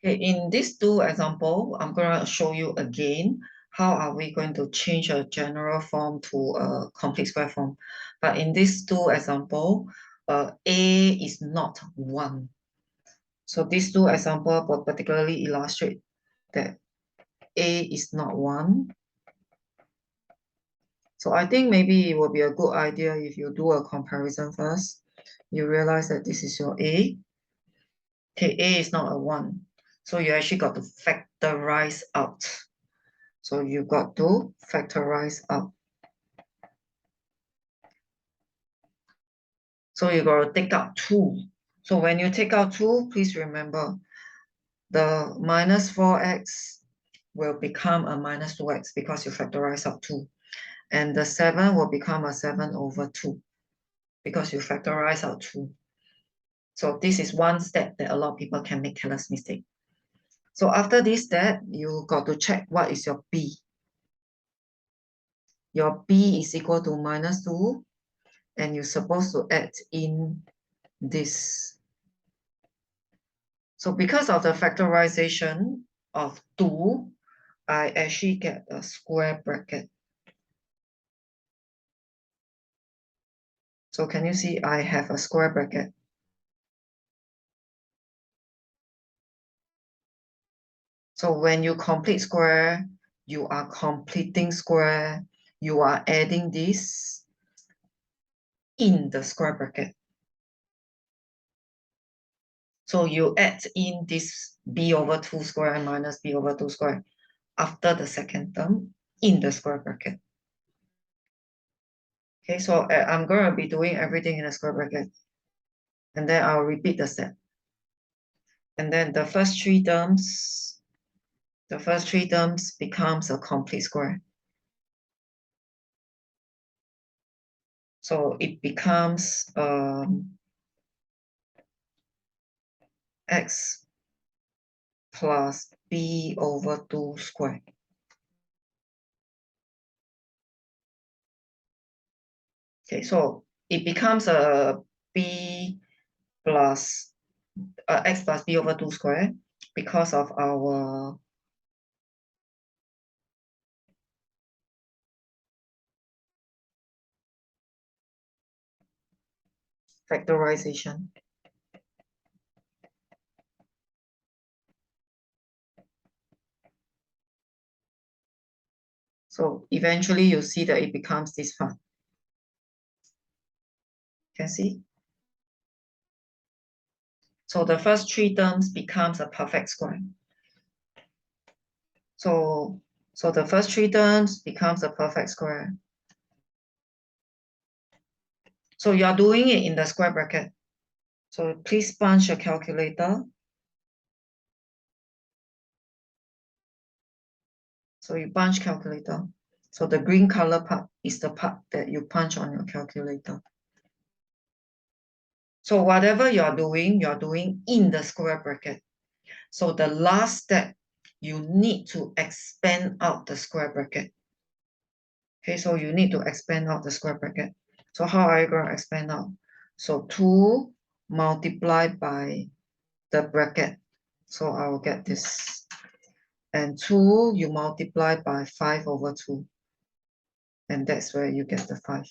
Okay, in this two example, I'm going to show you again how are we going to change a general form to a complete square form. But in this two example, A is not 1. So these two examples will particularly illustrate that A is not 1. So I think maybe it will be a good idea if you do a comparison first. You realize that this is your A. Okay, A is not a 1. So you actually got to factorize out. So you got to factorize out. So you got to take out 2. So when you take out 2, please remember the minus 4x will become a minus 2x because you factorize out 2. And the 7 will become a 7 over 2 because you factorize out 2. So this is one step that a lot of people can make careless mistake. So after this step, you got to check what is your B. Your B is equal to minus 2, and you're supposed to add in this. So because of the factorization of 2, I actually get a square bracket. So can you see I have a square bracket? So when you complete square, you are completing square, you are adding this in the square bracket. So you add in this b over 2 square minus b over 2 square after the second term in the square bracket. Okay, so I'm going to be doing everything in the square bracket. And then I'll repeat the step. And then the first three terms becomes a complete square. So it becomes x plus b over 2 squared. Okay, so it becomes a b plus x plus b over 2 squared because of our factorization. So eventually you see that it becomes this part. Can see? So the first three terms becomes a perfect square. So the first three terms becomes a perfect square. So you are doing it in the square bracket. So please punch your calculator. So you punch calculator. So the green color part is the part that you punch on your calculator. So whatever you are doing in the square bracket. So the last step, you need to expand out the square bracket. Okay, so you need to expand out the square bracket. So how are you going to expand out? So 2 multiplied by the bracket. So I will get this. And 2 you multiply by 5 over 2. And that's where you get the 5.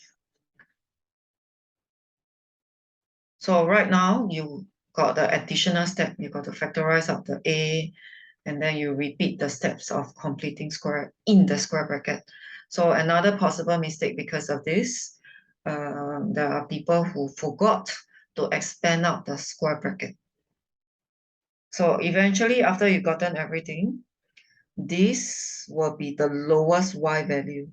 So right now you got the additional step. You got to factorize out the A, and then you repeat the steps of completing square in the square bracket. So another possible mistake because of this, there are people who forgot to expand out the square bracket. So eventually, after you've gotten everything, this will be the lowest y value.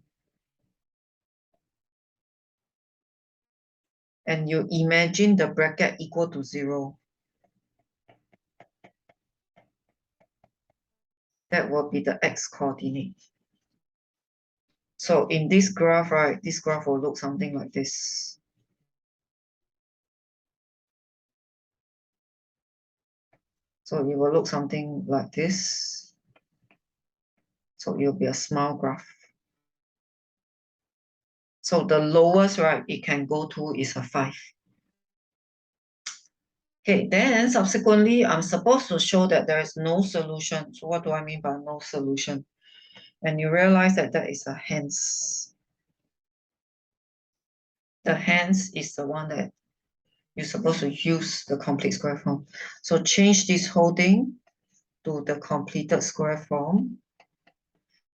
And you imagine the bracket equal to 0. That will be the x coordinate. So in this graph, right, this graph will look something like this. So it will look something like this. So it will be a smile graph. So the lowest, right, it can go to is a 5. Okay, then subsequently, I'm supposed to show that there is no solution. So what do I mean by no solution? And you realize that that is a hence. The hence is the one that you're supposed to use the complete square form. So change this whole thing to the completed square form.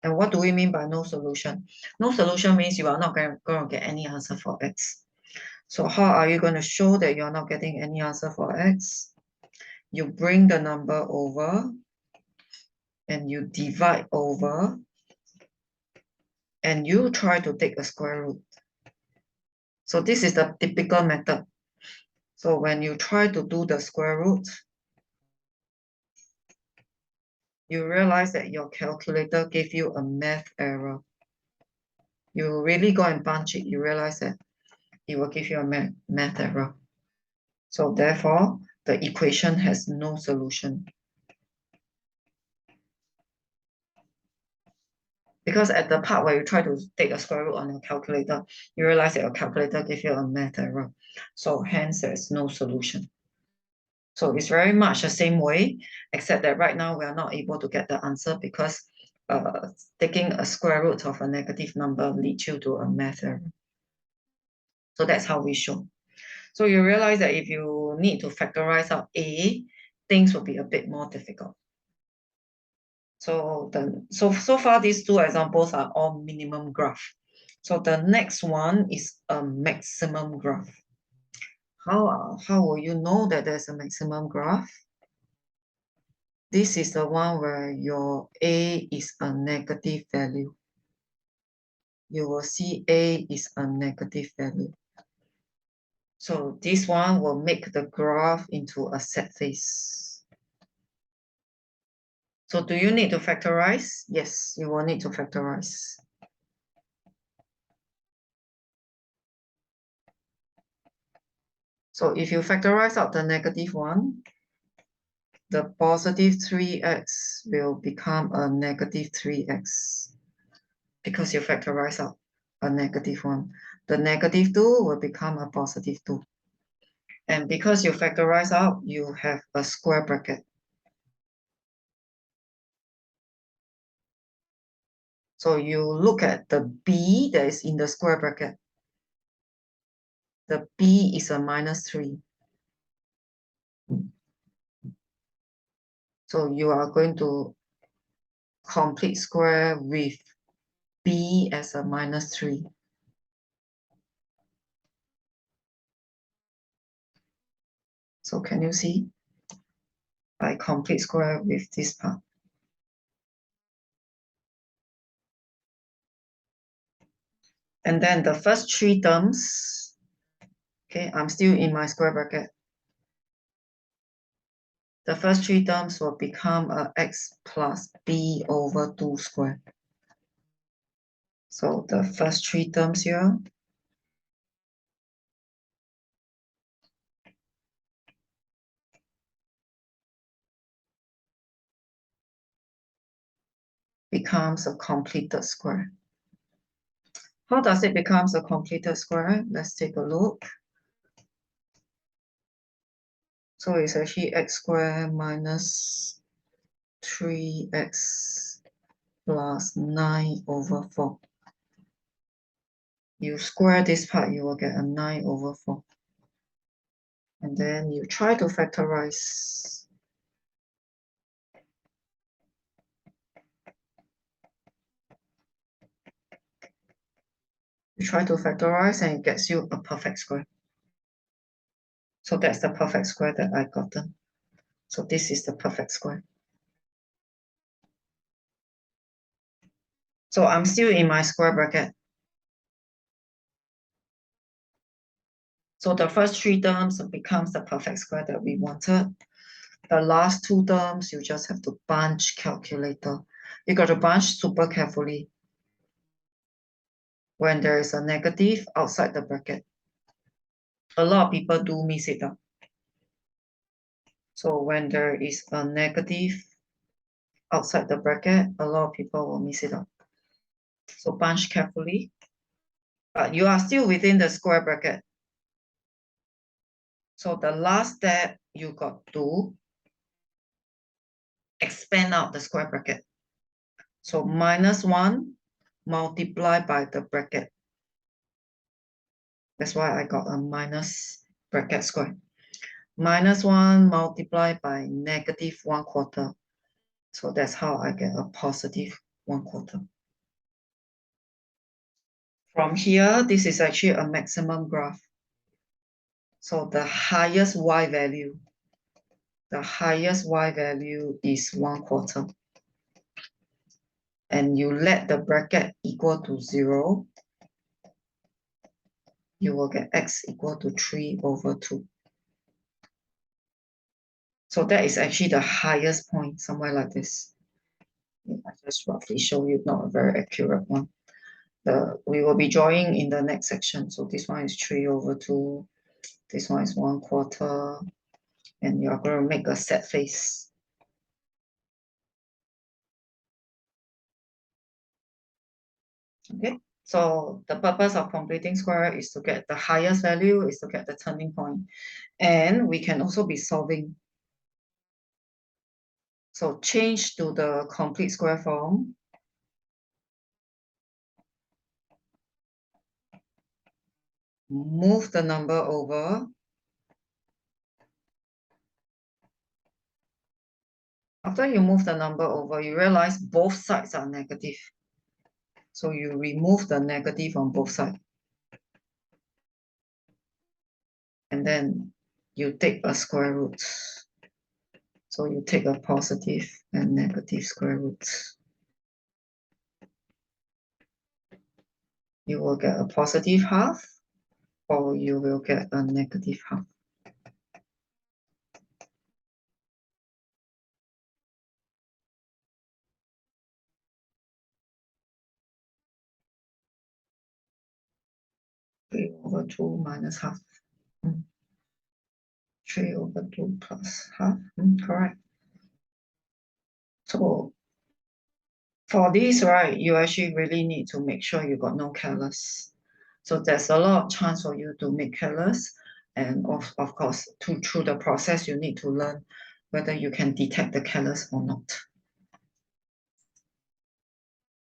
And what do we mean by no solution? No solution means you are not going to get any answer for x. So how are you going to show that you're not getting any answer for x? You bring the number over and you divide over and you try to take a square root. So this is the typical method. So when you try to do the square root, you realize that your calculator gave you a math error. You really go and punch it, you realize that it will give you a math error. So therefore, the equation has no solution. Because at the part where you try to take a square root on your calculator, you realize that your calculator gives you a math error. So hence there's no solution. So it's very much the same way, except that right now we are not able to get the answer because taking a square root of a negative number leads you to a math error. So that's how we show. So you realize that if you need to factorize out A, things will be a bit more difficult. So so far these two examples are all minimum graph. So the next one is a maximum graph. How will you know that there's a maximum graph? This is the one where your A is a negative value. You will see A is a negative value. So this one will make the graph into a set face. So do you need to factorize? Yes, you will need to factorize. So if you factorize out the negative one, the positive 3x will become a negative 3x because you factorize out a negative one. The negative 2 will become a positive 2. And because you factorize out, you have a square bracket. So you look at the b that is in the square bracket. The b is a -3. So you are going to complete square with b as a -3. So can you see? I complete square with this part. And then the first 3 terms, okay, I'm still in my square bracket. The first 3 terms will become a x plus b over 2 squared. So the first 3 terms here becomes a completed square. How does it become a completed square? Let's take a look. So it's actually x squared minus 3x plus 9 over 4. You square this part, you will get a 9 over 4. And then you try to factorize. You try to factorize and it gets you a perfect square. So that's the perfect square that I gotten. So this is the perfect square. So I'm still in my square bracket. So the first 3 terms becomes the perfect square that we wanted. The last 2 terms, you just have to bunch calculator. You got to bunch super carefully when there is a negative outside the bracket. A lot of people do miss it up. So when there is a negative outside the bracket, a lot of people will miss it up. So bunch carefully. But you are still within the square bracket. So the last step you got to expand out the square bracket. So -1 multiplied by the bracket. That's why I got a minus bracket square. -1 multiplied by -1/4. So that's how I get a +1/4. From here, this is actually a maximum graph. So the highest y value is 1/4. And you let the bracket equal to 0, you will get x equal to 3/2. So that is actually the highest point, somewhere like this. I just roughly show you, not a very accurate one. We will be drawing in the next section. So this one is 3/2. This one is 1/4. And you're going to make a set face. Okay, so the purpose of completing square is to get the highest value, is to get the turning point. And we can also be solving. So change to the complete square form. Move the number over. After you move the number over, you realize both sides are negative. So you remove the negative on both sides. And then you take a square root. So you take a positive and negative square root. You will get a positive half, or you will get a negative half. (3/2 minus half). 3/2 plus half. Correct. So for this, right, you actually really need to make sure you got no careless. So there's a lot of chance for you to make careless. And of course, through the process, you need to learn whether you can detect the careless or not.